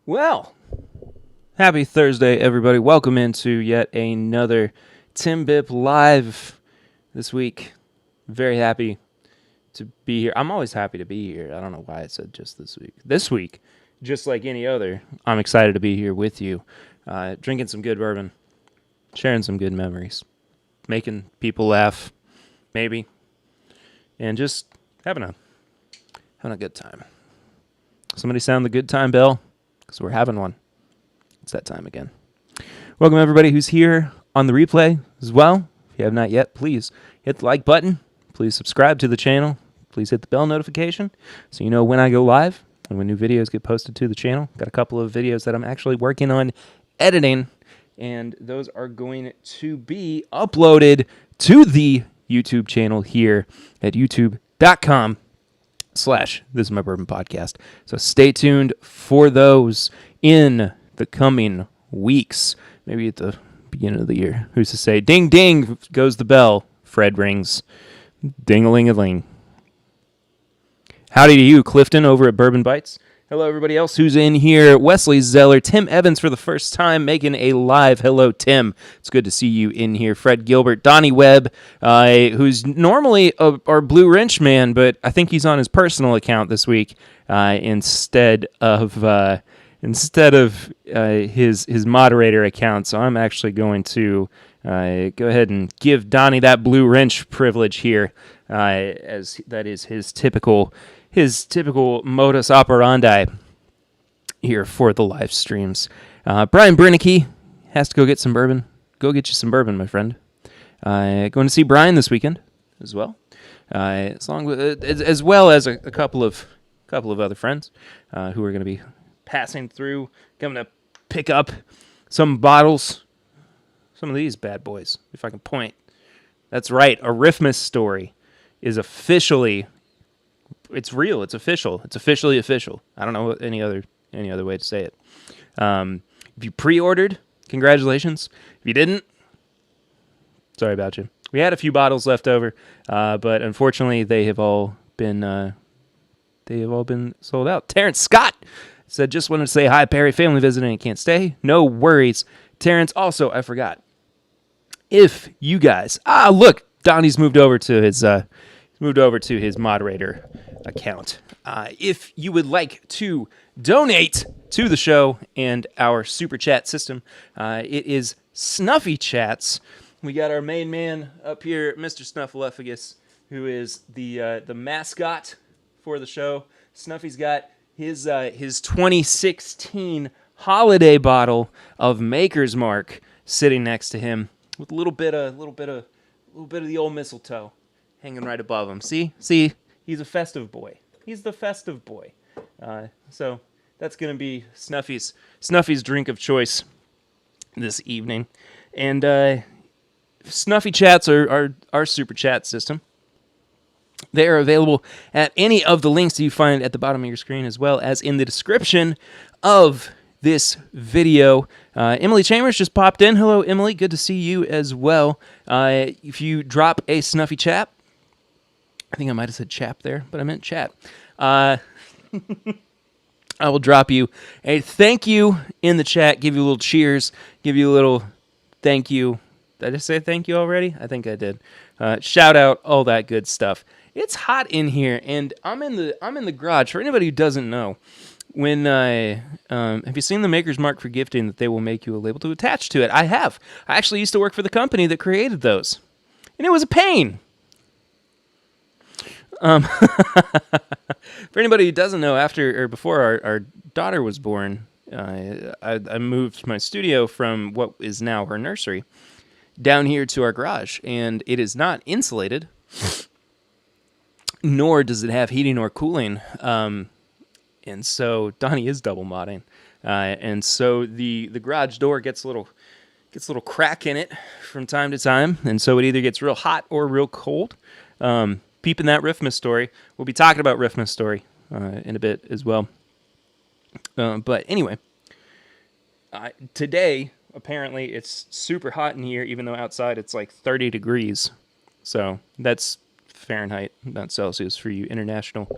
Well, happy Thursday, everybody. Welcome into yet another TIMBP Live this week. Very happy to be here. I'm always happy to be here. I don't know why I said just this week. This week, just like any other, I'm excited to be here with you, drinking some good bourbon, sharing some good memories, making people laugh, maybe, and just having a good time. Somebody sound the good time bell, because we're having one. It's that time again. Welcome everybody who's here on the replay as well. If you have not yet, please hit the like button. Please subscribe to the channel. Please hit the bell notification so you know when I go live and when new videos get posted to the channel. Got a couple of videos that I'm actually working on editing, and those are going to be uploaded to the YouTube channel here at youtube.com/This Is My Bourbon Podcast. So stay tuned for those in the coming weeks. Maybe at the beginning of the year. Who's to say? Ding, ding goes the bell. Fred rings. Ding-a-ling-a-ling. Howdy to you, Clifton, over at Bourbon Bites. Hello, everybody else who's in here. Wesley Zeller, Tim Evans for the first time making a live. Hello, Tim. It's good to see you in here. Fred Gilbert, Donnie Webb, who's normally our Blue Wrench man, but I think he's on his personal account this week instead of his moderator account. So I'm actually going to go ahead and give Donnie that Blue Wrench privilege here, as that is his typical modus operandi here for the live streams. Brian Brinicke has to go get some bourbon. Go get you some bourbon, my friend. Going to see Brian this weekend as well, as well as a couple of other friends who are going to be passing through, coming to pick up some bottles. Some of these bad boys, if I can point. That's right, a Riffmas story is officially, it's real, it's official. It's officially official. I don't know any other way to say it. If you pre-ordered, congratulations. If you didn't, sorry about you. We had a few bottles left over, but unfortunately they have all been sold out. Terrence Scott said, just wanted to say hi, Perry. Family visiting and can't stay. No worries. Terrence, also, I forgot. If you guys, look, Donnie's moved over to his moderator account. If you would like to donate to the show and our super chat system, it is Snuffy Chats. We got our main man up here, Mr. Snuffleupagus, who is the mascot for the show. Snuffy's got his 2016 holiday bottle of Maker's Mark sitting next to him with a little bit of the old mistletoe hanging right above him. See, he's a festive boy. He's the festive boy. So that's gonna be Snuffy's drink of choice this evening. And Snuffy Chats are our super chat system. They are available at any of the links that you find at the bottom of your screen, as well as in the description of this video. Emily Chambers just popped in. Hello, Emily. Good to see you as well. If you drop a Snuffy Chat, I think I might have said chap there, but I meant chat. I will drop you a thank you in the chat, give you a little cheers, give you a little thank you. Did I just say thank you already? I think I did. Shout out, all that good stuff. It's hot in here, and I'm in the garage. For anybody who doesn't know, when have you seen the Maker's Mark for gifting that they will make you a label to attach to it? I have. I actually used to work for the company that created those, and it was a pain. For anybody who doesn't know, before our daughter was born, I moved my studio from what is now her nursery down here to our garage, and it is not insulated, nor does it have heating or cooling. And so Donnie is double modding, and so the garage door gets a little crack in it from time to time, and so it either gets real hot or real cold. Peeping that Riffmas story. We'll be talking about Riffmas story in a bit as well. But anyway, today apparently it's super hot in here, even though outside it's like 30 degrees. So that's Fahrenheit, not Celsius, for you international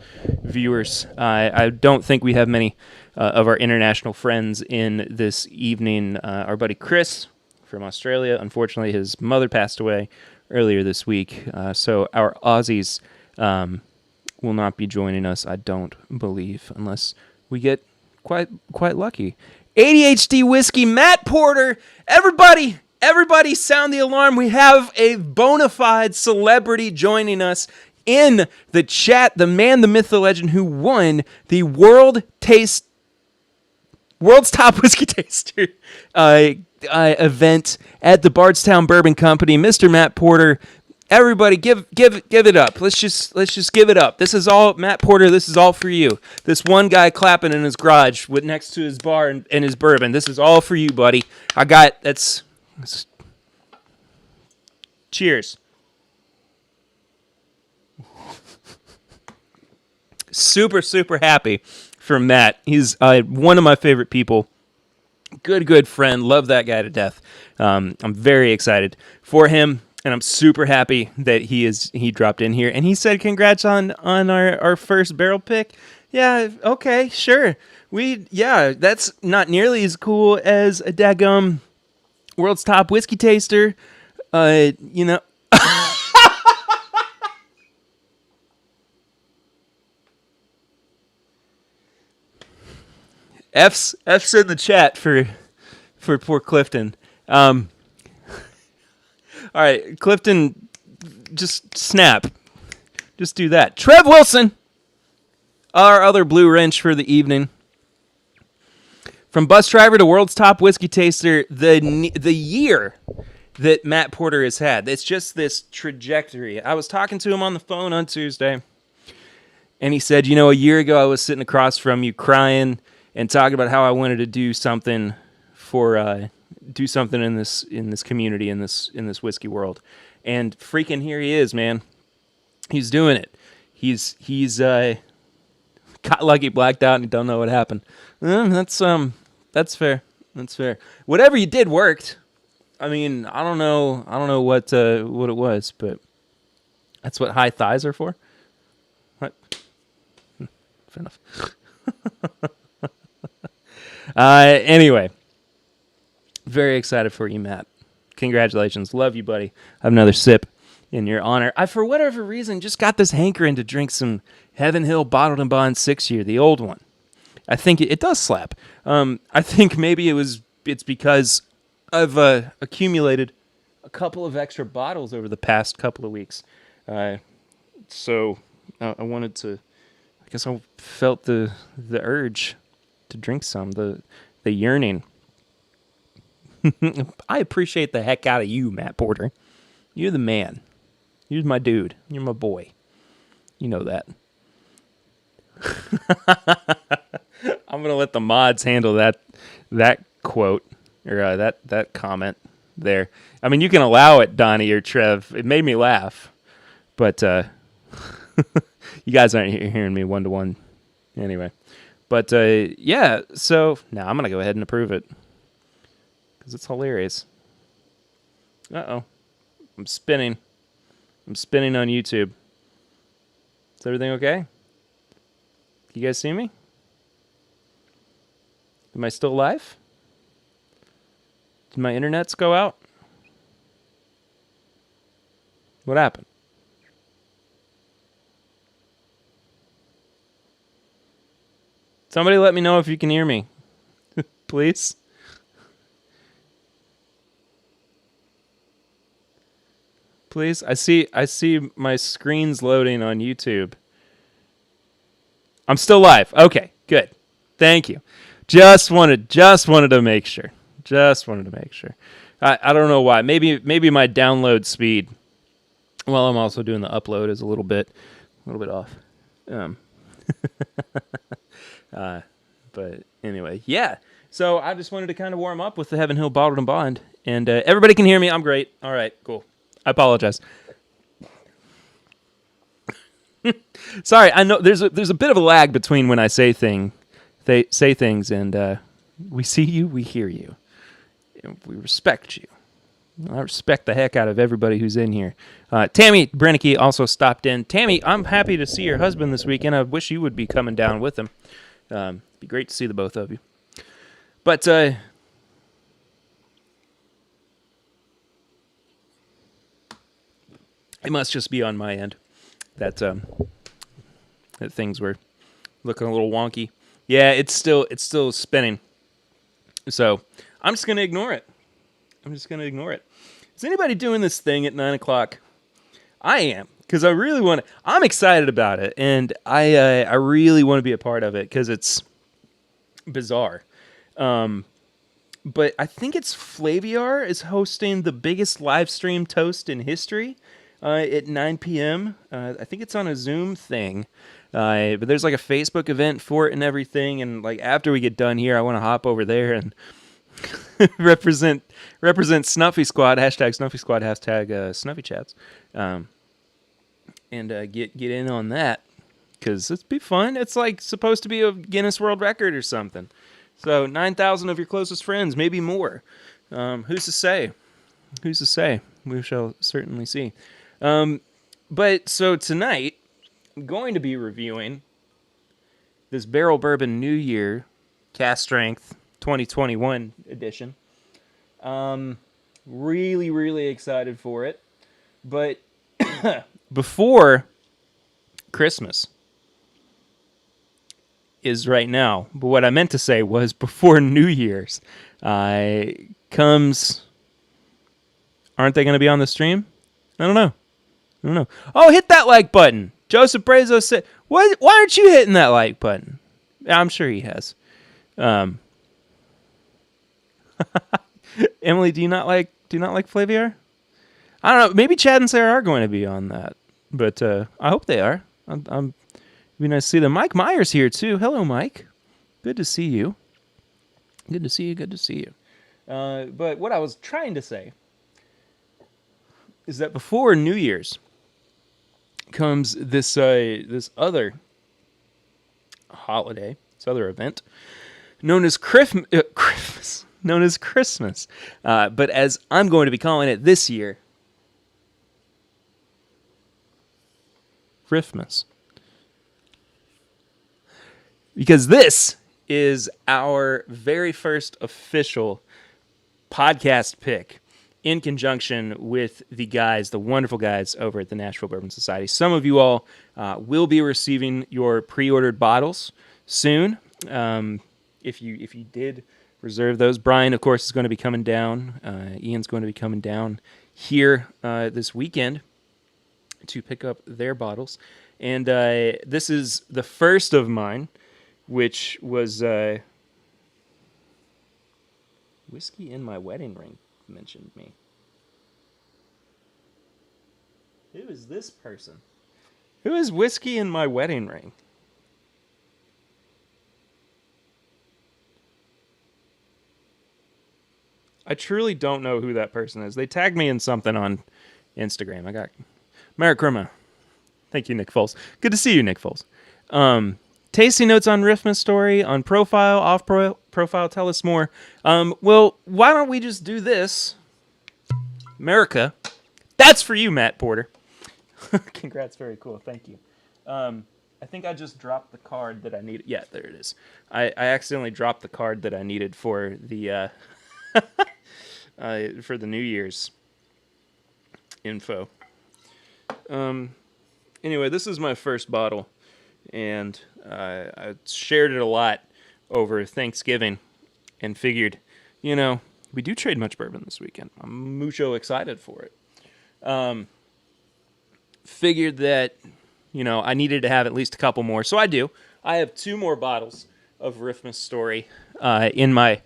viewers. I don't think we have many of our international friends in this evening. Our buddy Chris from Australia, unfortunately, his mother passed away earlier this week, so our Aussies will not be joining us, I don't believe, unless we get quite lucky. ADHD Whiskey, Matt Porter, everybody sound the alarm. We have a bona fide celebrity joining us in the chat, the man, the myth, the legend, who won the World's Top Whiskey Taster event at the Bardstown Bourbon Company. Mr. Matt Porter, everybody give it up. Let's just give it up. This is all, Matt Porter, this is all for you. This one guy clapping in his garage with next to his bar and his bourbon. This is all for you, buddy. Cheers. Super happy for Matt. He's one of my favorite people. Good friend. Love that guy to death. I'm very excited for him, and I'm super happy that he dropped in here. And he said, "Congrats on our first barrel pick." Yeah. Okay. Sure. That's not nearly as cool as a daggum World's Top Whiskey Taster. F's in the chat for poor Clifton. All right, Clifton, just snap. Just do that. Trev Wilson, our other blue wrench for the evening. From bus driver to World's Top Whiskey Taster, the year that Matt Porter has had. It's just this trajectory. I was talking to him on the phone on Tuesday, and he said, a year ago I was sitting across from you crying and talking about how I wanted to do something in this community, in this whiskey world. And freaking here he is, man. He's doing it. He's got lucky, blacked out, and he don't know what happened. That's fair. That's fair. Whatever you did worked. I mean, I don't know what it was, but that's what high thighs are for. What? Fair enough. Anyway, very excited for you, Matt. Congratulations. Love you, buddy. I have another sip in your honor. I, for whatever reason, just got this hankering to drink some Heaven Hill Bottled and Bond 6-year, the old one. I think it does slap. I think maybe it's because I've accumulated a couple of extra bottles over the past couple of weeks. So I wanted to, I guess I felt the urge to drink some, the yearning. I appreciate the heck out of you, Matt Porter. You're the man. You're my dude. You're my boy. You know that. I'm going to let the mods handle that quote, or that comment there. I mean, you can allow it, Donnie or Trev. It made me laugh. But you guys aren't hearing me one-to-one anyway. But, yeah, so now I'm going to go ahead and approve it. Because it's hilarious. Uh-oh. I'm spinning. I'm spinning on YouTube. Is everything okay? You guys see me? Am I still live? Did my internets go out? What happened? Somebody let me know if you can hear me. Please. Please. I see my screen's loading on YouTube. I'm still live. Okay, good. Thank you. Just wanted to make sure. I don't know why. Maybe my download speed while I'm also doing the upload is a little bit off. But anyway, yeah. So I just wanted to kind of warm up with the Heaven Hill Bottled and Bond, and everybody can hear me. I'm great. All right, cool. I apologize. Sorry, I know there's a bit of a lag between when I say things, and we see you, we hear you, and we respect you. I respect the heck out of everybody who's in here. Tammy Brennicky also stopped in. Tammy, I'm happy to see your husband this weekend. I wish you would be coming down with him. It'd be great to see the both of you. But it must just be on my end that that things were looking a little wonky. Yeah, it's still spinning. So I'm just gonna ignore it. Is anybody doing this thing at 9 o'clock? I am, because I really want to. I'm excited about it, and I really want to be a part of it because it's bizarre. But I think it's Flaviar is hosting the biggest live stream toast in history at 9 p.m. I think it's on a Zoom thing. But there's like a Facebook event for it and everything. And like after we get done here, I want to hop over there and represent Snuffy Squad, hashtag Snuffy Squad, hashtag Snuffy Chats, and get in on that because it'd be fun. It's like supposed to be a Guinness World Record or something. So 9,000 of your closest friends, maybe more. Who's to say? We shall certainly see. But so tonight, I'm going to be reviewing this Barrel Bourbon New Year Cast Strength 2021 edition. Really, really excited for it. But before Christmas is right now. But what I meant to say was before New Year's comes... Aren't they going to be on the stream? I don't know. Oh, hit that like button. Joseph Brazo said, why aren't you hitting that like button? I'm sure he has. Emily, do you not like Flaviar? I don't know. Maybe Chad and Sarah are going to be on that, but I hope they are. It'd be nice to see them. Mike Myers here too. Hello, Mike. Good to see you. Good to see you. But what I was trying to say is that before New Year's comes this other holiday, this other event known as Christmas. But as I'm going to be calling it this year, Christmas. Because this is our very first official podcast pick in conjunction with the wonderful guys over at the Nashville Bourbon Society. Some of you all will be receiving your pre-ordered bottles soon. If you did reserve those, Brian, of course, is going to be coming down. Ian's going to be coming down here this weekend to pick up their bottles. And this is the first of mine, which was Whiskey in My Wedding Ring mentioned me. Who is this person? Who is Whiskey in My Wedding Ring? I truly don't know who that person is. They tagged me in something on Instagram. I got Merry Christmas. Thank you, Nick Foles. Good to see you, Nick Foles. Tasting notes on Riffmas story, on profile, off profile. Tell us more. Well, why don't we just do this? America. That's for you, Matt Porter. Congrats. Very cool. Thank you. I think I just dropped the card that I needed. Yeah, there it is. I accidentally dropped the card that I needed for the for the New Year's info. Anyway, this is my first bottle, and I shared it a lot over Thanksgiving and figured, we do trade much bourbon this weekend. I'm mucho excited for it. Figured that, I needed to have at least a couple more. So I do. I have 2 more bottles of Riffmas Story in my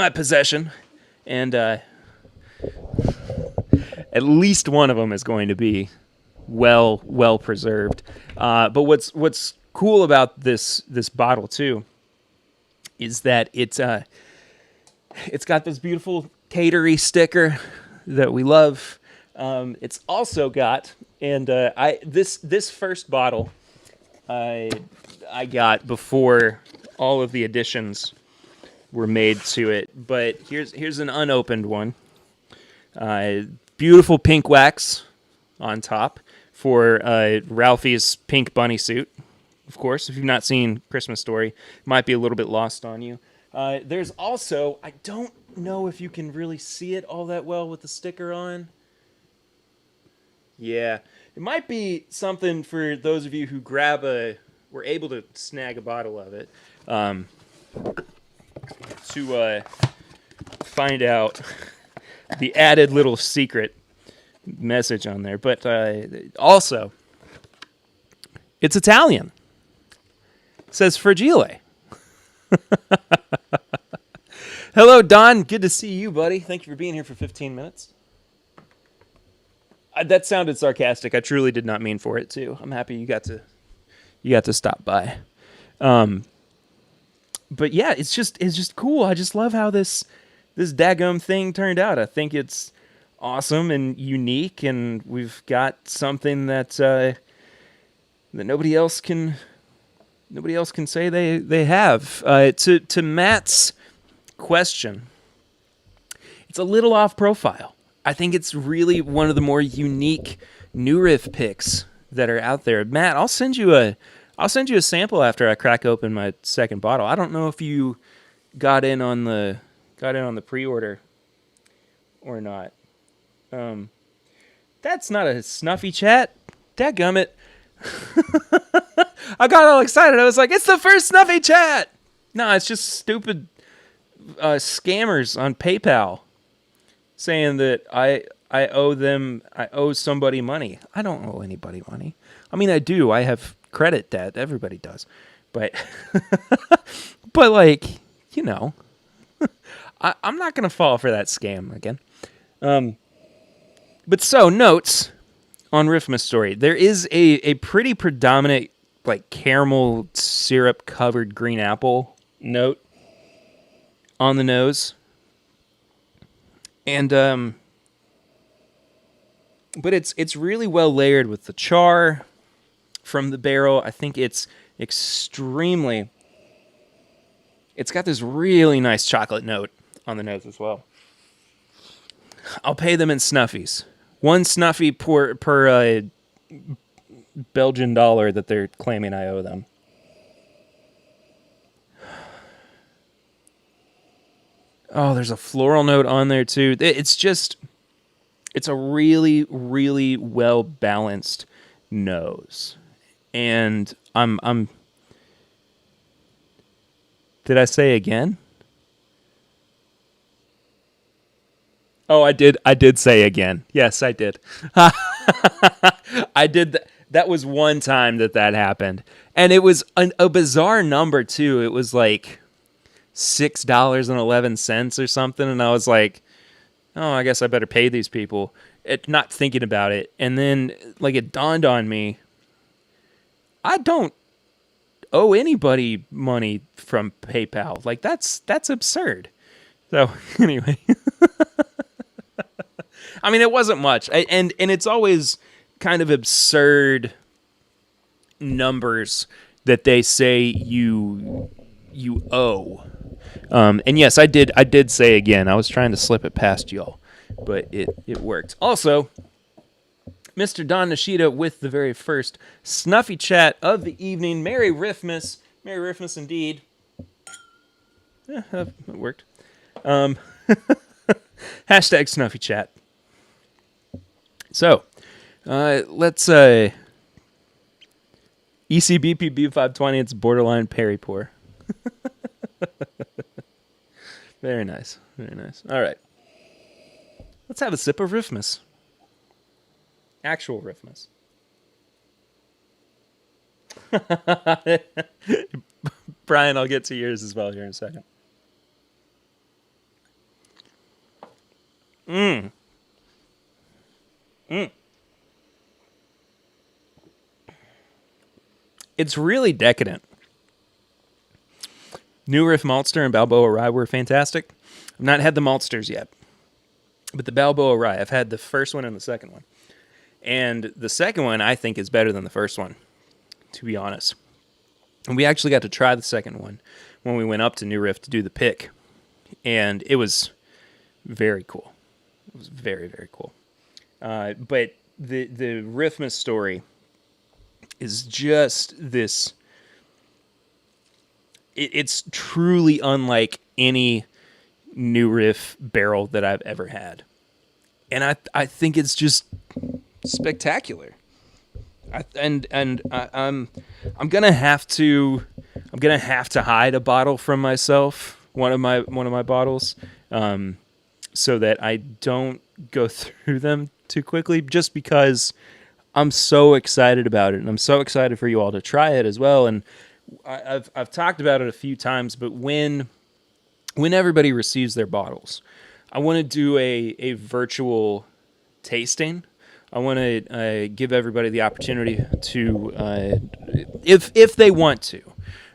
possession. And at least one of them is going to be well preserved. But what's cool about this bottle too is that it's got this beautiful catery sticker that we love. It's also got, and this first bottle I got before all of the additions were made to it, but here's an unopened one. Beautiful pink wax on top for Ralphie's pink bunny suit. Of course, if you've not seen Christmas Story, it might be a little bit lost on you. There's also, I don't know if you can really see it all that well with the sticker on. Yeah, it might be something for those of you who were able to snag a bottle of it, to find out the added little secret message on there. But also, it's Italian. It says Fragile. Hello, Don. Good to see you, buddy. Thank you for being here for 15 minutes. That sounded sarcastic. I truly did not mean for it to. I'm happy you got to stop by. But yeah, it's just cool. I just love how this daggum thing turned out. I think it's awesome and unique, and we've got something that nobody else can say they have. To Matt's question, it's a little off profile. I think it's really one of the more unique New Riff picks that are out there. Matt, I'll send you a sample after I crack open my second bottle. I don't know if you got in on the pre-order or not. That's not a snuffy chat. Dadgummit. I got all excited. I was like, it's the first snuffy chat. No, it's just stupid scammers on PayPal saying that I owe somebody money. I don't owe anybody money. I mean, I do. I have credit debt. Everybody does. But but like, you know, I'm not going to fall for that scam again. But so, notes on Riffmas Story. There is a pretty predominant, like, caramel syrup covered green apple note on the nose. And but it's really well layered with the char from the barrel. I think it's extremely. It's got this really nice chocolate note on the nose as well. I'll pay them in snuffies. One snuffy per Belgian dollar that they're claiming I owe them. Oh, there's a floral note on there too. It's a really, really well balanced nose. And I'm did I say again? Oh, I did say again. Yes, I did. I did. That was one time that happened. And it was a bizarre number too. It was like $6.11 or something. And I was like, oh, I guess I better pay these people. Not thinking about it. And then like it dawned on me, I don't owe anybody money from PayPal. Like that's absurd. So anyway, I mean, it wasn't much. And it's always kind of absurd numbers that they say you owe. And yes, I did say again. I was trying to slip it past y'all, but it worked. Also, Mr. Don Nishida with the very first snuffy chat of the evening. Merry Riffmas. Merry Riffmas indeed. Yeah, that worked. Hashtag snuffy chat. So, let's ECBP B520. It's borderline Perry pour. Very nice. Very nice. All right. Let's have a sip of Riffmas. Actual Riffmas. Brian, I'll get to yours as well here in a second. It's really decadent. New Riff Maltster and Balboa Rye were fantastic. I've not had the Maltsters yet, but the Balboa Rye, I've had the first one and the second one. And the second one, I think, is better than the first one, to be honest. And we actually got to try the second one when we went up to New Riff to do the pick. And it was very cool. It was very, very cool. But the Rifmus story is just this. It's truly unlike any new riff barrel that I've ever had, and I think it's just spectacular. I'm gonna have to hide a bottle from myself, one of my bottles, so that I don't go through them too quickly, just because I'm so excited about it, and I'm so excited for you all to try it as well. And I've talked about it a few times, but when everybody receives their bottles, I want to do a virtual tasting. I want to give everybody the opportunity to, if they want to,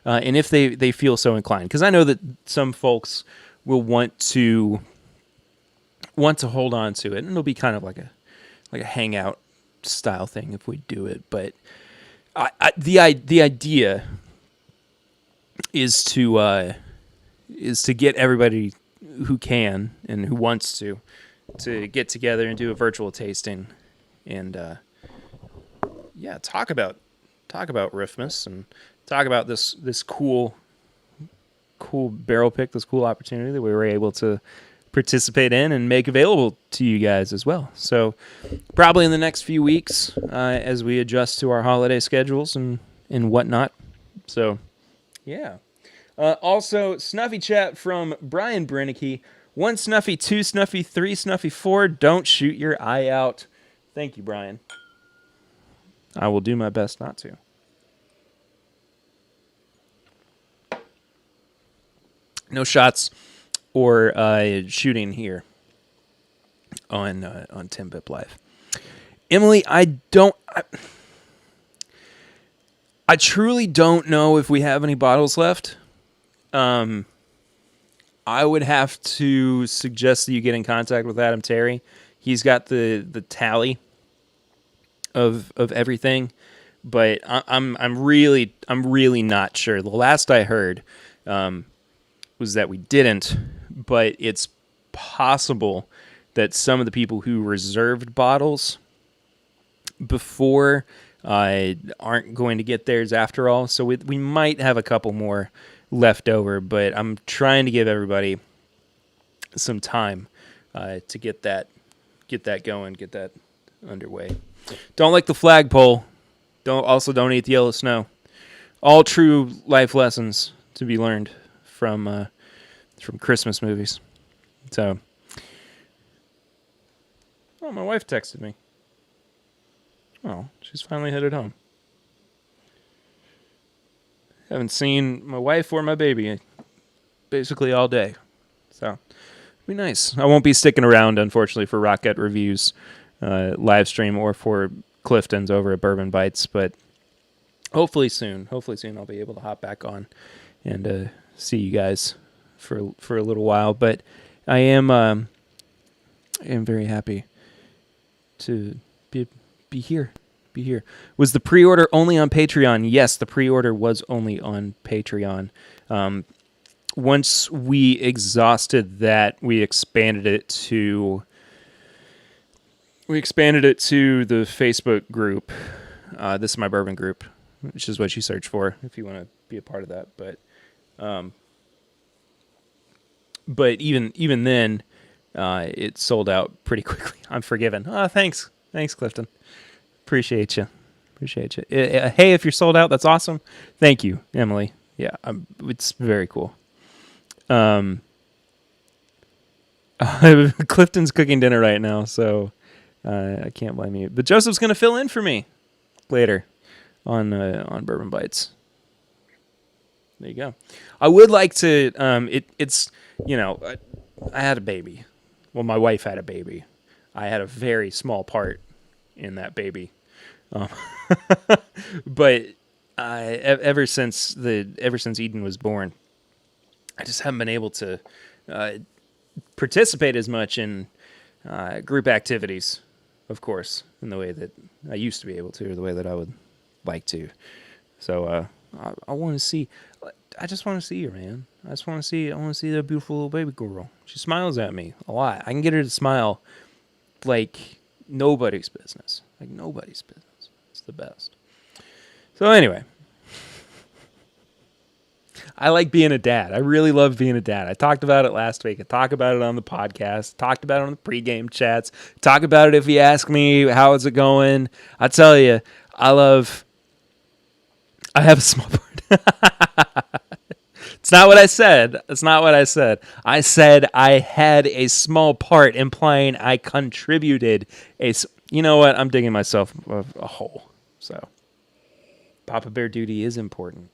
and if they feel so inclined, because I know that some folks will want to hold on to it, and it'll be kind of like a hangout style thing if we do it. But the idea is to get everybody who can and who wants to get together and do a virtual tasting, and talk about Rifmus, and talk about this cool barrel pick, this cool opportunity that we were able to participate in and make available to you guys as well. So probably in the next few weeks, as we adjust to our holiday schedules and whatnot. So yeah. Also, Snuffy chat from Brian Brennicky. 1 Snuffy, 2 Snuffy, 3 Snuffy, 4. Don't shoot your eye out. Thank you, Brian. I will do my best not to. No shots or shooting here on TIMBP Live. Emily, I truly don't know if we have any bottles left. I would have to suggest that you get in contact with Adam Terry. He's got the tally of everything, but I'm really not sure. The last I heard was that we didn't, but it's possible that some of the people who reserved bottles before aren't going to get theirs after all. So we might have a couple more left over, but I'm trying to give everybody some time to get that going, get that underway. Don't like the flagpole. Don't eat the yellow snow. All true life lessons to be learned from Christmas movies. So, my wife texted me. Oh, she's finally headed home. Haven't seen my wife or my baby basically all day. So, it'll be nice. I won't be sticking around, unfortunately, for Rocket Reviews live stream or for Clifton's over at Bourbon Bites, but hopefully soon I'll be able to hop back on and see you guys for a little while. But I am very happy to be here. Was the pre-order only on Patreon? Yes, the pre-order was only on Patreon. Once we exhausted that, we expanded it to the Facebook group. This is my bourbon group, which is what you search for if you want to be a part of that. But even then, it sold out pretty quickly. I'm forgiven. Thanks, Clifton. Appreciate you. Hey, if you're sold out, that's awesome. Thank you, Emily. Yeah, it's very cool. Clifton's cooking dinner right now, so I can't blame you. But Joseph's going to fill in for me later on Bourbon Bites. There you go. I would like to. It's I had a baby. Well, my wife had a baby. I had a very small part in that baby. But ever since Eden was born, I just haven't been able to participate as much in group activities, of course, in the way that I used to be able to, or the way that I would like to. So I want to see. I just want to see her, man. I want to see the beautiful little baby girl. She smiles at me a lot. I can get her to smile like nobody's business. Like nobody's business. It's the best. So anyway, I like being a dad. I really love being a dad. I talked about it last week. I talked about it on the podcast. Talked about it on the pregame chats. Talk about it if you ask me, how is it going? I tell you, I have a small part. It's not what I said. It's not what I said. I said I had a small part, implying I contributed you know what? I'm digging myself a hole. So, Papa Bear duty is important.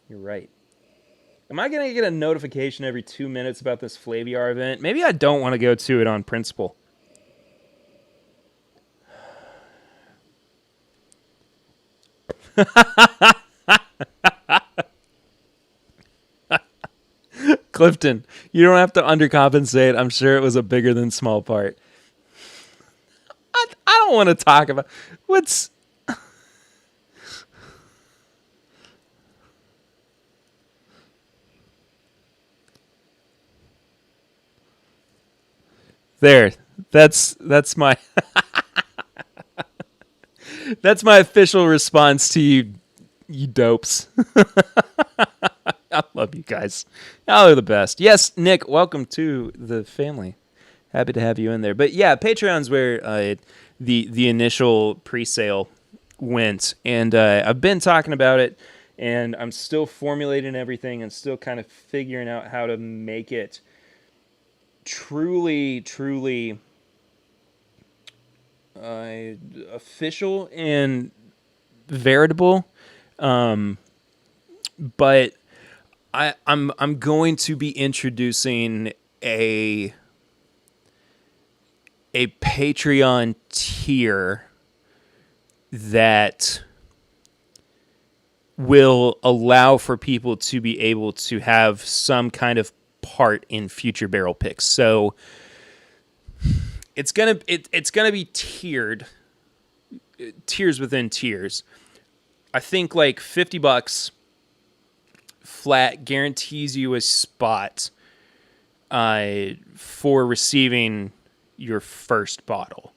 You're right. Am I going to get a notification every 2 minutes about this Flaviar event? Maybe I don't want to go to it on principle. Clifton, you don't have to undercompensate. I'm sure it was a bigger than small part. I don't want to talk about what's... There, that's my that's my official response to you dopes. I love you guys. Y'all are the best. Yes, Nick, welcome to the family. Happy to have you in there. But yeah, Patreon's where the initial pre-sale went, and I've been talking about it, and I'm still formulating everything and still kind of figuring out how to make it truly official and veritable, but I'm going to be introducing a Patreon tier that will allow for people to be able to have some kind of part in future barrel picks. So it's gonna be tiered, tiers within tiers. I think like $50 flat guarantees you a spot for receiving your first bottle.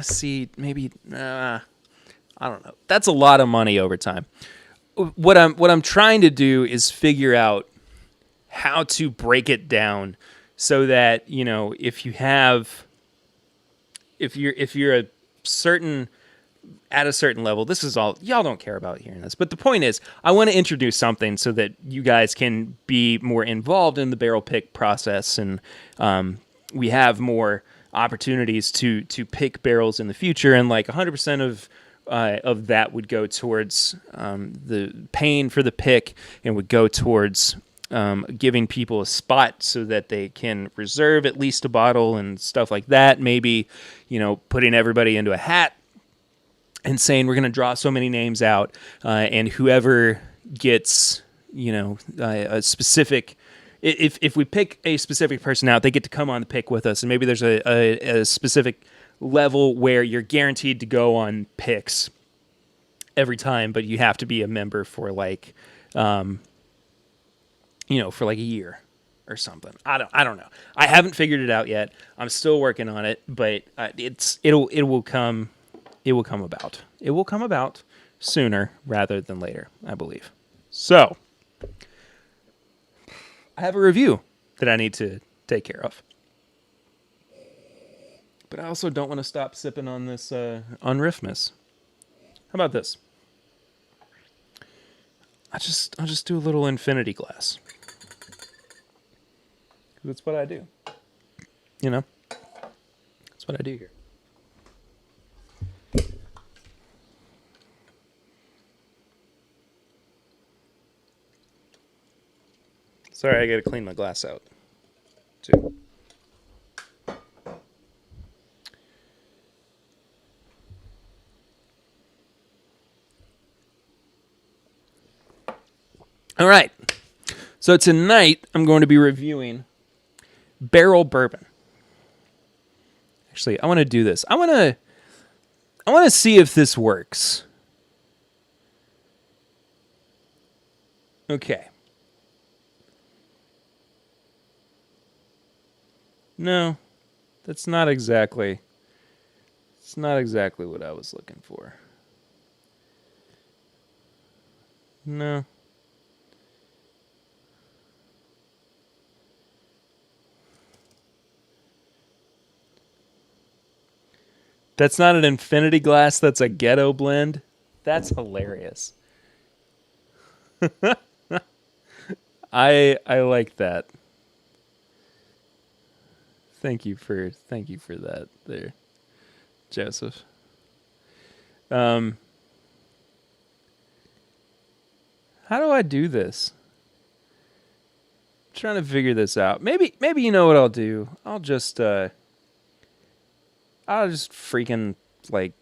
See, maybe I don't know. That's a lot of money over time. What I'm trying to do is figure out how to break it down so that, you know, if you're at a certain level, this is all, y'all don't care about hearing this, but the point is, I want to introduce something so that you guys can be more involved in the barrel pick process, and we have more opportunities to pick barrels in the future, and like 100% of that would go towards the paying for the pick, and would go towards giving people a spot so that they can reserve at least a bottle and stuff like that. Maybe, you know, putting everybody into a hat and saying we're going to draw so many names out, and whoever gets, you know, a specific, if we pick a specific person out, they get to come on the pick with us, and maybe there's a specific level where you're guaranteed to go on picks every time, but you have to be a member for like, you know, for like a year or something. I don't know. I haven't figured it out yet. I'm still working on it, but it will come about. It will come about sooner rather than later, I believe. So, I have a review that I need to take care of. But I also don't want to stop sipping on this on Riffmas. How about this? I'll just do a little infinity glass. That's what I do. You know? That's what I do here. Sorry, I gotta clean my glass out, too. All right. So tonight, I'm going to be reviewing Barrel Bourbon. Actually, I want to do this. I want to see if this works. Okay. No, That's not exactly... It's not exactly what I was looking for. No. That's not an infinity glass, that's a ghetto blend. That's hilarious. I like that. Thank you for that there, Joseph. How do I do this? I'm trying to figure this out. Maybe you know what I'll do. I'll just freaking like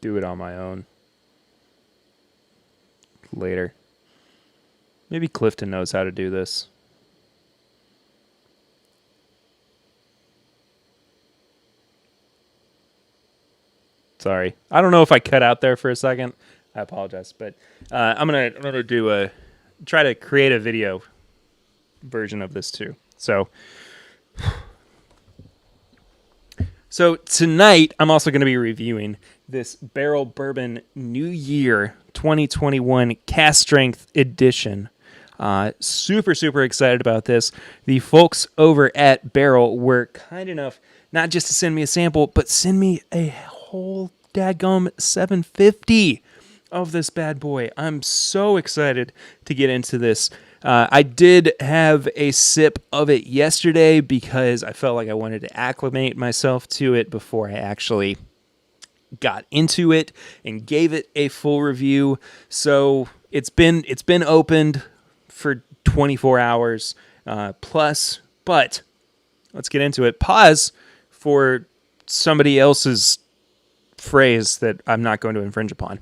do it on my own later. Maybe Clifton knows how to do this. Sorry. I don't know if I cut out there for a second. I apologize, but I'm gonna do try to create a video version of this too. So tonight I'm also going to be reviewing this Barrel Bourbon New Year 2021 Cast Strength Edition. Super excited about this. The folks over at Barrel were kind enough not just to send me a sample, but send me a whole dadgum 750 of this bad boy. I'm so excited to get into this. I did have a sip of it yesterday because I felt like I wanted to acclimate myself to it before I actually got into it and gave it a full review. So it's been opened for 24 hours plus, but let's get into it. Pause for somebody else's phrase that I'm not going to infringe upon.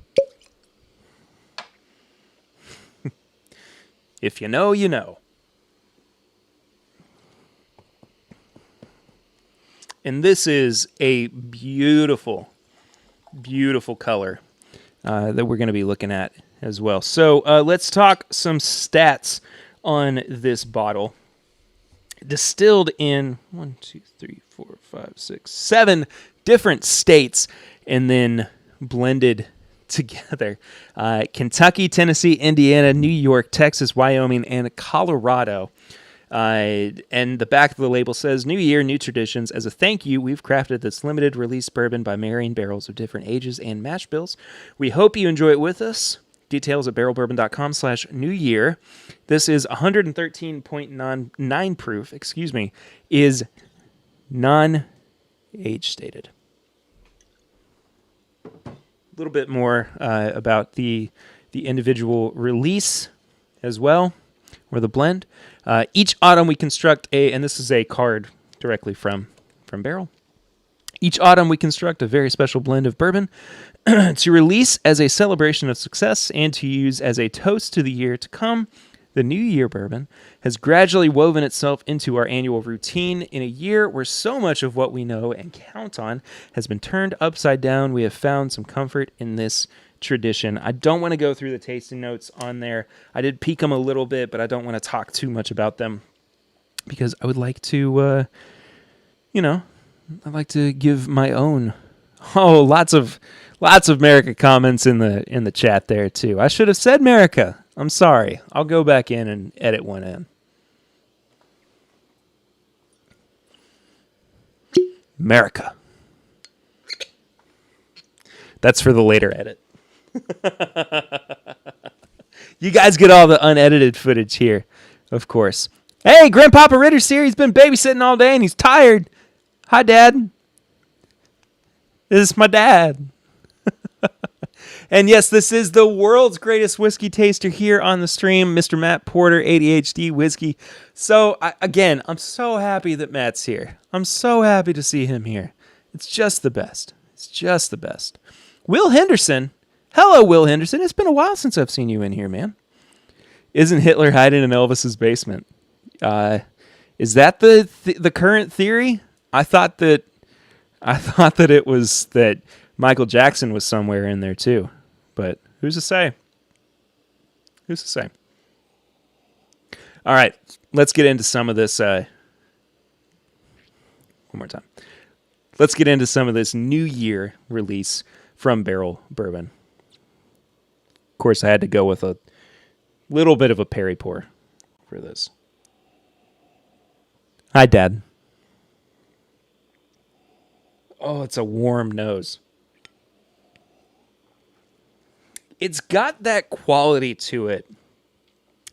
If you know, you know. And this is a beautiful, beautiful color that we're going to be looking at as well. So let's talk some stats on this bottle. Distilled in 7 different states and then blended together. Kentucky, Tennessee, Indiana, New York, Texas, Wyoming, and Colorado. And the back of the label says, New Year, New Traditions. As a thank you, we've crafted this limited release bourbon by marrying barrels of different ages and mash bills. We hope you enjoy it with us. Details at barrelbourbon.com/New Year. This is 113.9 proof, is non-age stated. A little bit more about the individual release as well, or the blend. Each autumn we construct and this is a card directly from Barrel. Each autumn we construct a very special blend of bourbon to release as a celebration of success and to use as a toast to the year to come. The New Year bourbon has gradually woven itself into our annual routine. In a year where so much of what we know and count on has been turned upside down, we have found some comfort in this tradition. I don't want to go through the tasting notes on there. I did peek them a little bit, but I don't want to talk too much about them because I would like to, I'd like to give my own. Oh, lots of America comments in the chat there too. I should have said America. I'm sorry. I'll go back in and edit one in. America. That's for the later edit. You guys get all the unedited footage here, of course. Hey, Grandpapa Ritter's here. He's been babysitting all day and he's tired. Hi, Dad. This is my dad. And yes, this is the world's greatest whiskey taster here on the stream, Mr. Matt Porter, ADHD Whiskey. So, I'm so happy that Matt's here. I'm so happy to see him here. It's just the best. It's just the best. Will Henderson. Hello, Will Henderson. It's been a while since I've seen you in here, man. Isn't Hitler hiding in Elvis's basement? Is that the current theory? I thought that it was that Michael Jackson was somewhere in there too, but who's to say? Who's to say? All right, let's get into some of this. One more time. Let's get into some of this New Year release from Barrell Bourbon. Of course, I had to go with a little bit of a Perry pour for this. Hi, Dad. Oh, it's a warm nose. It's got that quality to it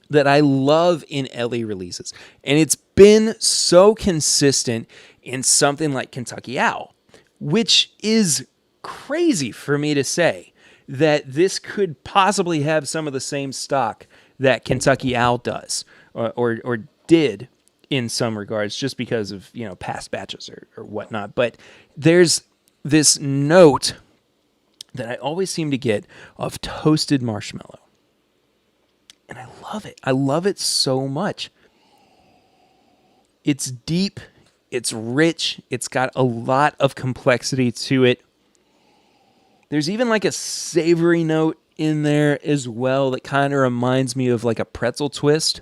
that I love in LE releases. And it's been so consistent in something like Kentucky Owl, which is crazy for me to say that this could possibly have some of the same stock that Kentucky Owl does or did in some regards, just because of, you know, past batches or whatnot. But there's this note that I always seem to get of toasted marshmallow. And I love it. I love it so much. It's deep. It's rich. It's got a lot of complexity to it. There's even like a savory note in there as well that kind of reminds me of like a pretzel twist.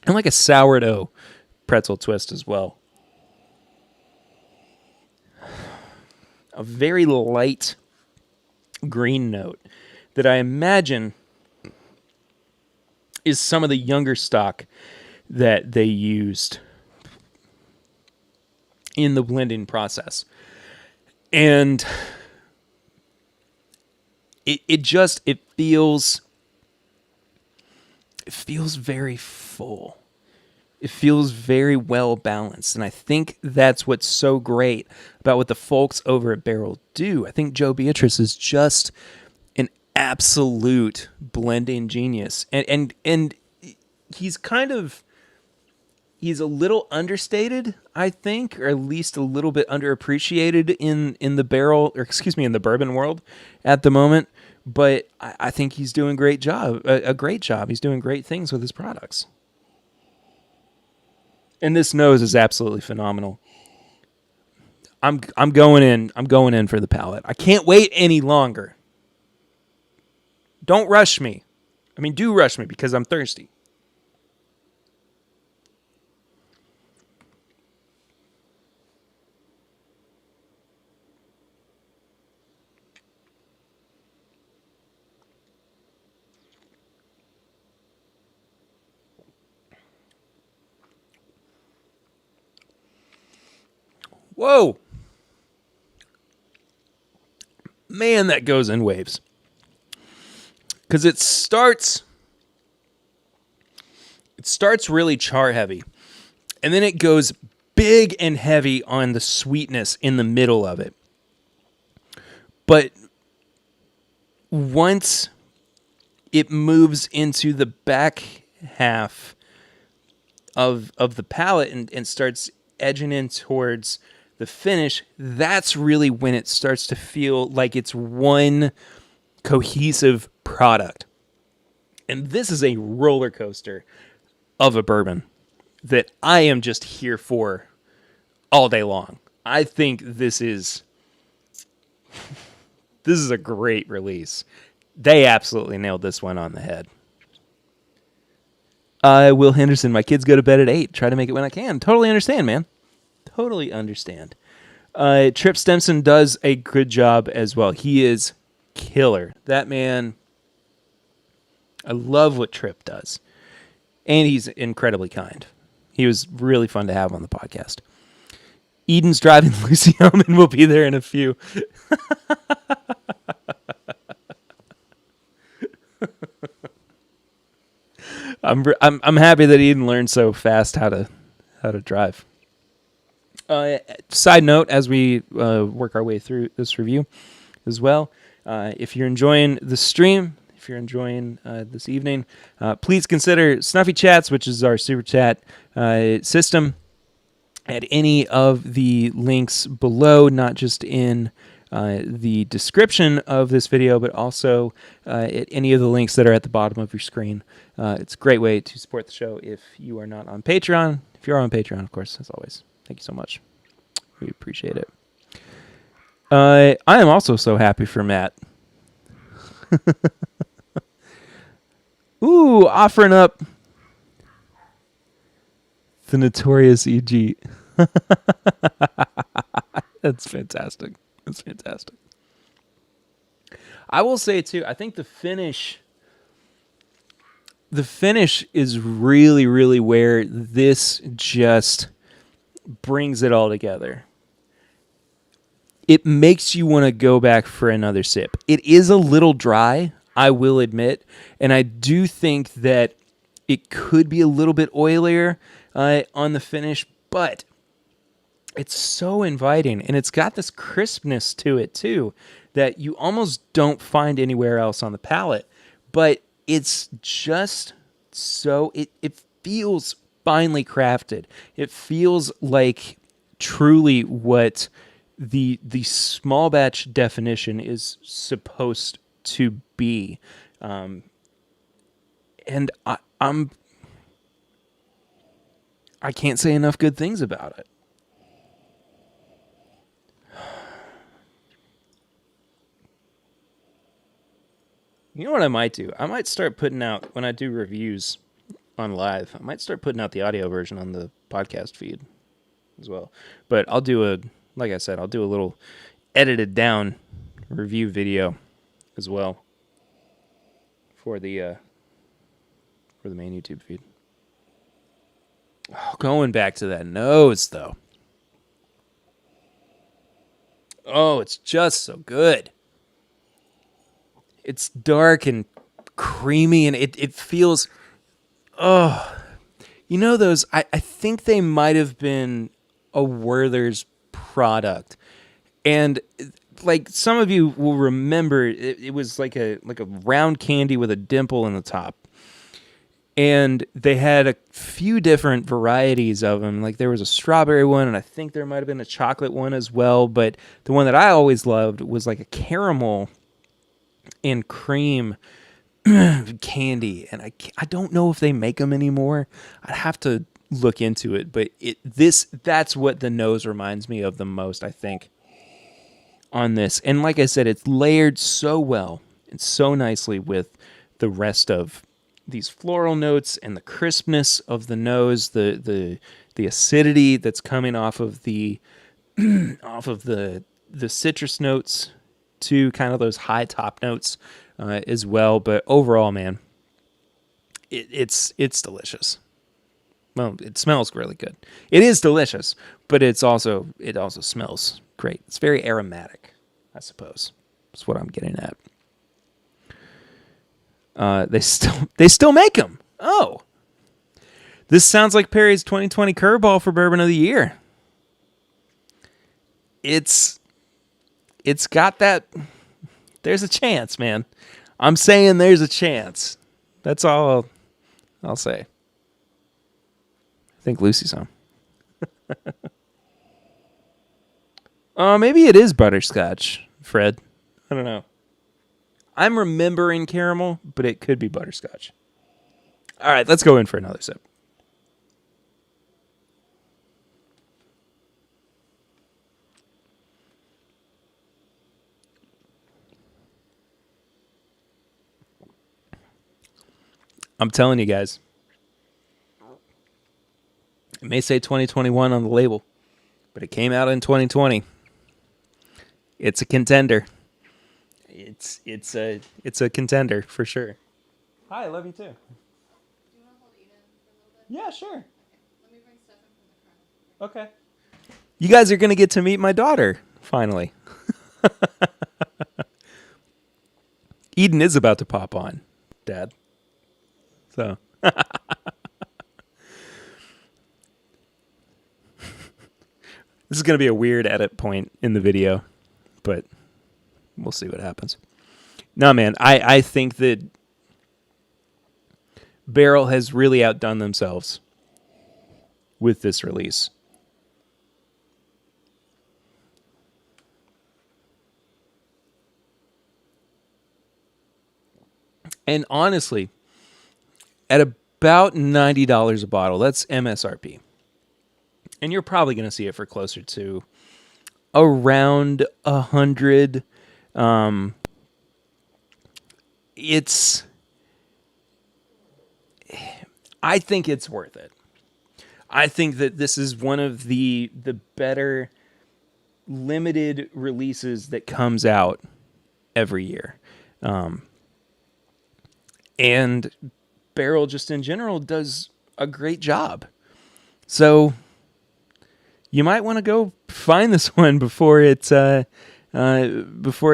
And like a sourdough pretzel twist as well. A very light green note that I imagine is some of the younger stock that they used in the blending process. And it feels very full. It feels very well balanced. And I think that's what's so great about what the folks over at Barrell do. I think Joe Beatrice is just an absolute blending genius. And he's a little understated, I think, or at least a little bit underappreciated in the bourbon world at the moment. But I think he's doing a great job. He's doing great things with his products. And this nose is absolutely phenomenal. I'm going in for the palate. I can't wait any longer. Don't rush me. I mean, do rush me because I'm thirsty. Whoa. Man, that goes in waves. Because it starts really char heavy. And then it goes big and heavy on the sweetness in the middle of it. But once it moves into the back half of the palate and starts edging in towards the finish, that's really when it starts to feel like it's one cohesive product. And this is a roller coaster of a bourbon that I am just here for all day long. I think this is a great release. They absolutely nailed this one on the head. Will Henderson, my kids go to bed at 8. Try to make it when I can. Totally understand, man. Totally understand. Trip Stemson does a good job as well. He is killer. That man, I love what Trip does. And he's incredibly kind. He was really fun to have on the podcast. Eden's driving Lucy home and we'll be there in a few. I'm happy that Eden learned so fast how to drive. Side note, as we work our way through this review as well, if you're enjoying the stream, if you're enjoying this evening, please consider Snuffy Chats, which is our super chat system, at any of the links below, not just in the description of this video, but also at any of the links that are at the bottom of your screen. It's a great way to support the show if you are not on Patreon. If you're on Patreon, of course, as always. Thank you so much. We appreciate it. I am also so happy for Matt. Ooh, offering up The notorious EG. That's fantastic. That's fantastic. I will say too, I think the finish is really, really where this just brings it all together. It makes you want to go back for another sip. It is a little dry, I will admit, and I do think that it could be a little bit oilier on the finish, but it's so inviting, and it's got this crispness to it too that you almost don't find anywhere else on the palate. But it's just so it feels finely crafted. It feels like truly what the small batch definition is supposed to be, and I can't say enough good things about it. You know what I might do? I might start putting out, when I do reviews on live, I might start putting out the audio version on the podcast feed as well. But I'll do like I said, I'll do a little edited down review video as well for the main YouTube feed. Oh, going back to that nose, though. Oh, it's just so good. It's dark and creamy, and it feels... Oh, you know those... I think they might have been a Werther's product. And like some of you will remember, it was like a round candy with a dimple in the top. And they had a few different varieties of them. Like there was a strawberry one, and I think there might have been a chocolate one as well. But the one that I always loved was like a caramel and cream candy. And I don't know if they make them anymore. I'd have to look into it. But that's what the nose reminds me of the most, I think, on this. And like I said, it's layered so well and so nicely with the rest of these floral notes and the crispness of the nose, the acidity that's coming off of the citrus notes to kind of those high top notes as well. But overall, man, it's delicious. Well, it smells really good. It is delicious, but it also smells great. It's very aromatic, I suppose. That's what I'm getting at. They still make them. Oh, this sounds like Perry's 2020 curveball for Bourbon of the Year. It's got that. There's a chance, man. I'm saying there's a chance. That's all I'll say. I think Lucy's home. Maybe it is butterscotch, Fred. I don't know. I'm remembering caramel, but it could be butterscotch. All right, let's go in for another sip. I'm telling you guys, it may say 2021 on the label, but it came out in 2020. It's a contender. It's a contender for sure. Hi, I love you too. Do you want to hold Eden for a little bit? Yeah, sure. Okay. Let me bring Stefan from the front. Okay. You guys are going to get to meet my daughter, finally. Eden is about to pop on, Dad. So. This is going to be a weird edit point in the video, but we'll see what happens. No, man, I think that Barrell has really outdone themselves with this release. And honestly, at about $90 a bottle, that's MSRP. And you're probably going to see it for closer to around 100. I think it's worth it. I think that this is one of the better limited releases that comes out every year. And Barrel just in general does a great job. So you might want to go find this one before it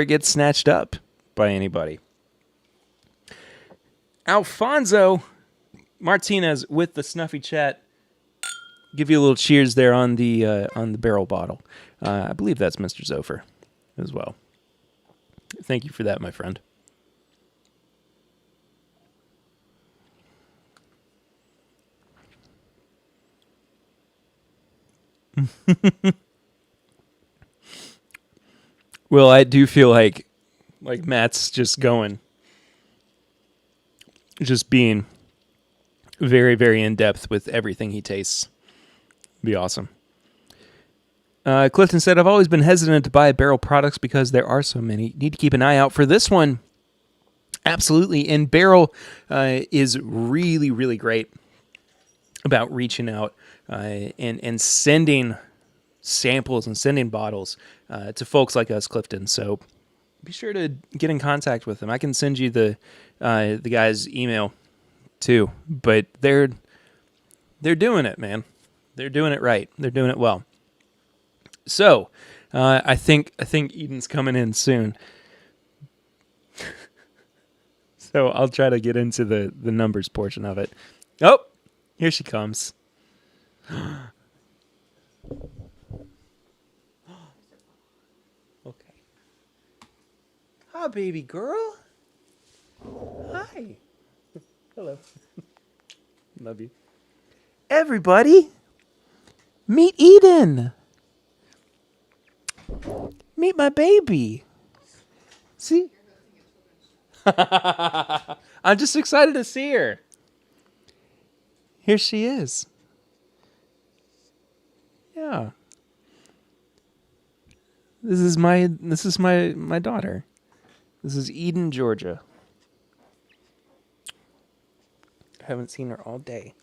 gets snatched up by anybody. Alfonso Martinez with the Snuffy Chat. Give you a little cheers there on the Barrel bottle. I believe that's Mr. Zofer as well. Thank you for that, my friend. Well, I do feel like Matt's just being very, very in depth with everything he tastes. Be awesome. Clifton said, I've always been hesitant to buy Barrel products because there are so many. Need to keep an eye out for this one. Absolutely. And Barrel is really, really great about reaching out and sending samples and sending bottles to folks like us, Clifton. So be sure to get in contact with them. I can send you the guy's email too, but they're doing it, man. They're doing it right. They're doing it well. So I think Eden's coming in soon. So I'll try to get into the numbers portion of it. Oh, here she comes. Okay. Hi, baby girl. Hi. Hello. Love you. Everybody, meet Eden. Meet my baby. See? I'm just excited to see her. Here she is. Yeah. This is my daughter. This is Eden, Georgia. I haven't seen her all day.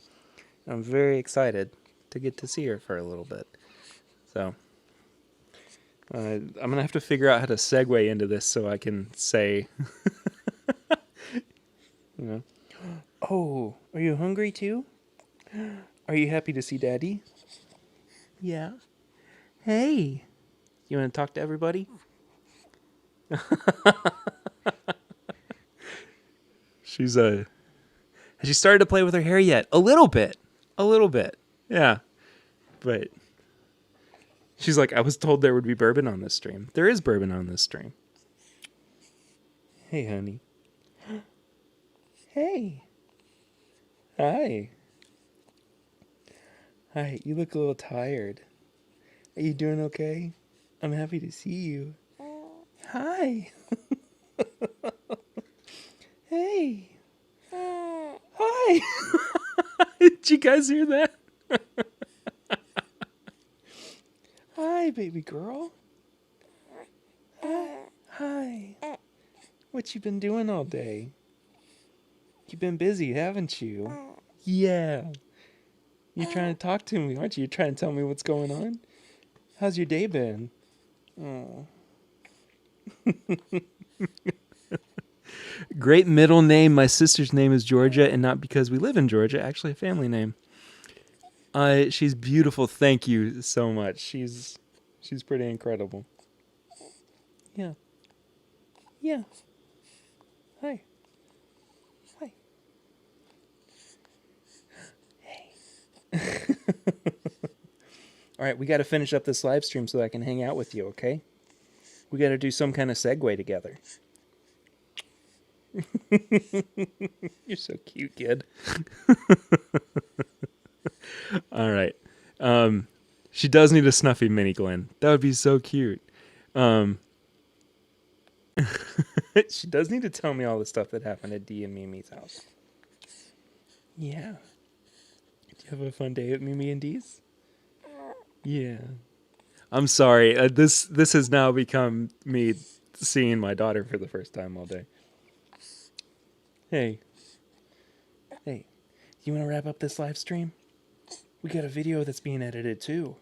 I'm very excited to get to see her for a little bit. So I'm going to have to figure out how to segue into this so I can say, you know, oh, are you hungry too? Are you happy to see Daddy? Yeah. Hey, you want to talk to everybody? She's has she started to play with her hair yet? A little bit. Yeah. But she's like, I was told there would be bourbon on this stream. There is bourbon on this stream. Hey, honey. Hey. Hi. Hi, you look a little tired. Are you doing okay? I'm happy to see you. Hi. Hey. Hi. Did you guys hear that? Hi, baby girl. Hi. What you been doing all day? You've been busy, haven't you? Yeah. You're trying to talk to me, aren't you? You're trying to tell me what's going on? How's your day been? Oh. Great middle name. My sister's name is Georgia, and not because we live in Georgia. Actually, a family name. She's beautiful. Thank you so much. She's pretty incredible. Yeah. Yeah. Hi. Hi. Hey. All right, we got to finish up this live stream so I can hang out with you, okay? We got to do some kind of segue together. You're so cute, kid. All right. She does need a snuffy mini, Glenn. That would be so cute. She does need to tell me all the stuff that happened at Dee and Mimi's house. Yeah. Did you have a fun day at Mimi and Dee's? Yeah. I'm sorry. This has now become me seeing my daughter for the first time all day. Hey. Hey. You want to wrap up this live stream? We got a video that's being edited too.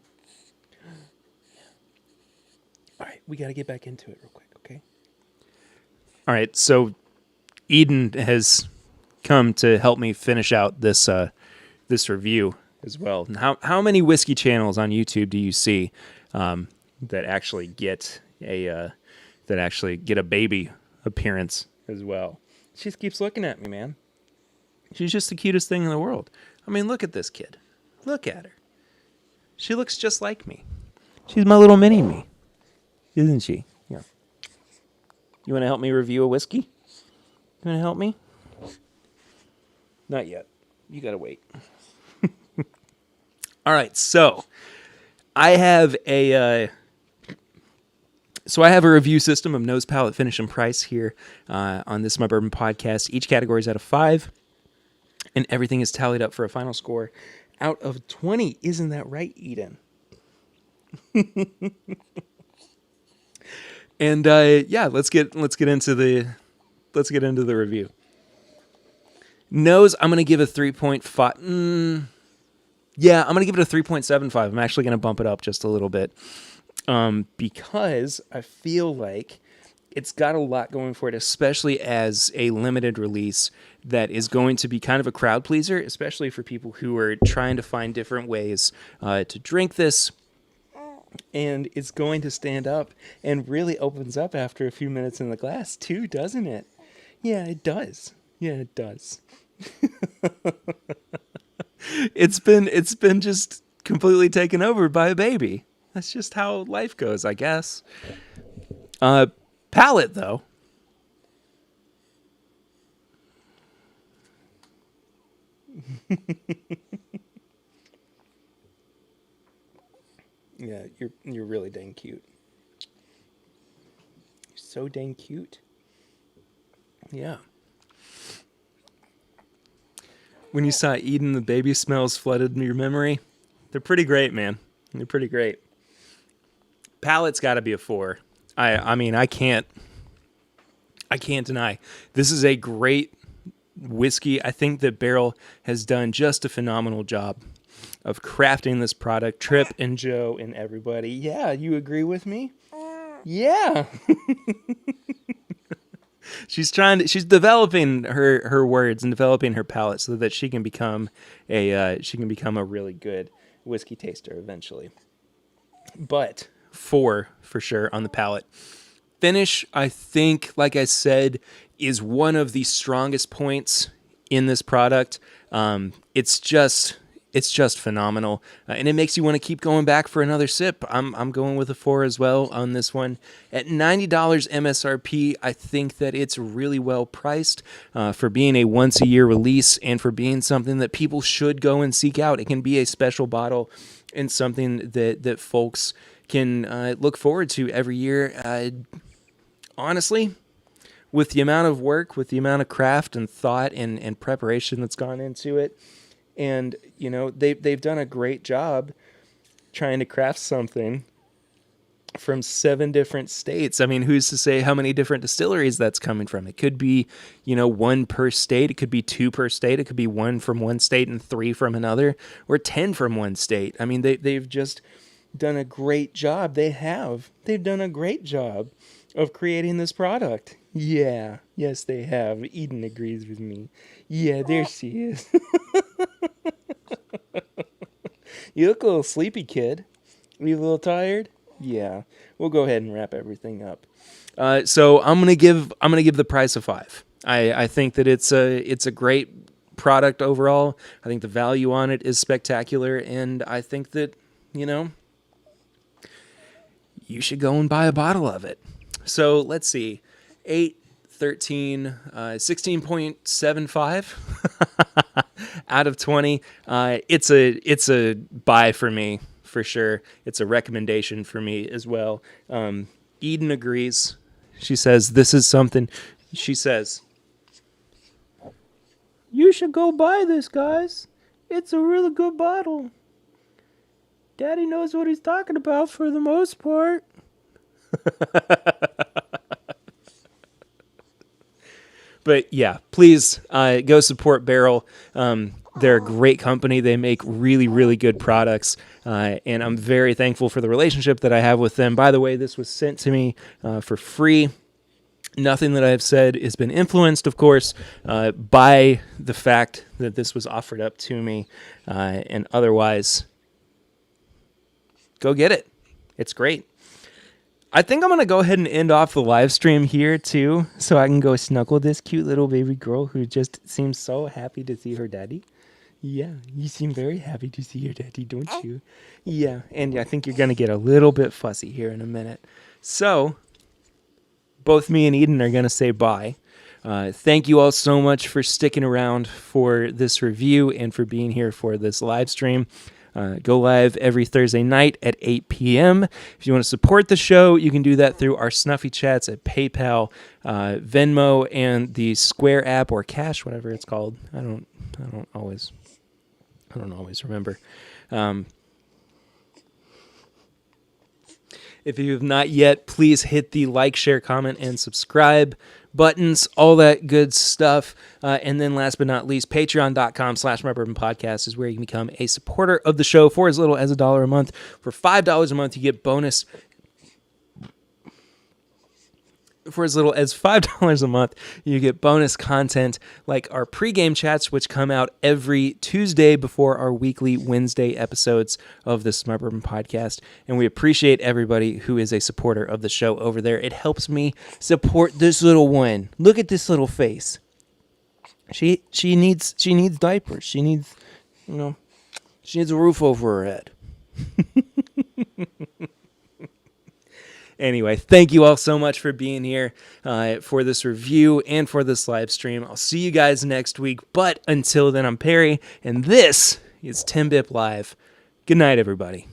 All right, we got to get back into it real quick, okay? All right, so Eden has come to help me finish out this review as well. And how many whiskey channels on YouTube do you see that actually get a baby appearance as well? She just keeps looking at me, man. She's just the cutest thing in the world. I mean, look at this kid. Look at her. She looks just like me. She's my little mini me, isn't she? Yeah. You want to help me review a whiskey? You want to help me? Not yet. You got to wait. All right, so I have a review system of nose, palate, finish, and price here on this My Bourbon podcast. Each category is out of 5, and everything is tallied up for a final score out of 20. Isn't that right, Eden? And yeah, let's get into the review. Nose, I'm gonna give a 3.5. Yeah, I'm gonna give it a 3.75. I'm actually gonna bump it up just a little bit because I feel like it's got a lot going for it, especially as a limited release that is going to be kind of a crowd pleaser, especially for people who are trying to find different ways to drink this. And it's going to stand up and really opens up after a few minutes in the glass too, doesn't it? Yeah, it does. Yeah, it does. It's been just completely taken over by a baby. That's just how life goes, I guess. Palate, though. Yeah, you're really dang cute. You're so dang cute. Yeah. When you saw Eden, the baby smells flooded in your memory. They're pretty great, man. They're pretty great. Palate's got to be a 4. I mean, I can't deny. This is a great whiskey. I think that Barrell has done just a phenomenal job of crafting this product. Trip and Joe and everybody. Yeah, you agree with me? Yeah. She's developing her words and developing her palate so that she can become a really good whiskey taster eventually. But 4 for sure on the palate. Finish, I think, like I said, is one of the strongest points in this product. It's just phenomenal, and it makes you want to keep going back for another sip. I'm going with a 4 as well on this one. At $90 MSRP, I think that it's really well priced for being a once-a-year release and for being something that people should go and seek out. It can be a special bottle and something that folks can look forward to every year. Honestly, with the amount of work, with the amount of craft and thought and preparation that's gone into it, and you know they've done a great job trying to craft something from 7 different states. I mean, who's to say how many different distilleries that's coming from? It could be, 1 per state. It could be 2 per state. It could be 1 from one state and 3 from another, or 10 from one state. I mean, they've just done a great job. They've done a great job of creating this product. Yeah, yes, they have. Eden agrees with me. Yeah, there she is. You look a little sleepy, kid. Are you a little tired? Yeah. We'll go ahead and wrap everything up. So I'm gonna give the price a 5. I think that it's a great product overall. I think the value on it is spectacular, and I think that you should go and buy a bottle of it. So let's see, 8, 13, 16.75 out of 20. It's a buy for me for sure. It's a recommendation for me as well. Eden agrees. She says this is something. She says you should go buy this, guys. It's a really good bottle. Daddy knows what he's talking about for the most part. But yeah, please go support Barrell. They're a great company. They make really, really good products, and I'm very thankful for the relationship that I have with them. By the way, this was sent to me for free. Nothing that I've said has been influenced, of course, by the fact that this was offered up to me, and otherwise, go get it. It's great. I think I'm going to go ahead and end off the live stream here, too, so I can go snuggle this cute little baby girl who just seems so happy to see her daddy. Yeah, you seem very happy to see your daddy, don't you? Yeah, and I think you're going to get a little bit fussy here in a minute. So, both me and Eden are going to say bye. Thank you all so much for sticking around for this review and for being here for this live stream. Go live every Thursday night at 8 p.m. If you want to support the show, you can do that through our Snuffy Chats at PayPal, Venmo, and the Square app or Cash, whatever it's called. I don't always remember. If you have not yet, please hit the like, share, comment, and subscribe buttons, all that good stuff. And then last but not least, patreon.com/MyBourbonPodcast is where you can become a supporter of the show for as little as $1 a month. For $5 a month, you get bonus. For as little as $5 a month, you get bonus content like our pregame chats, which come out every Tuesday before our weekly Wednesday episodes of the My Bourbon Podcast. And we appreciate everybody who is a supporter of the show over there. It helps me support this little one. Look at this little face. She needs diapers. She needs a roof over her head. Anyway, thank you all so much for being here for this review and for this live stream. I'll see you guys next week. But until then, I'm Perry, and this is TIMBP Live. Good night, everybody.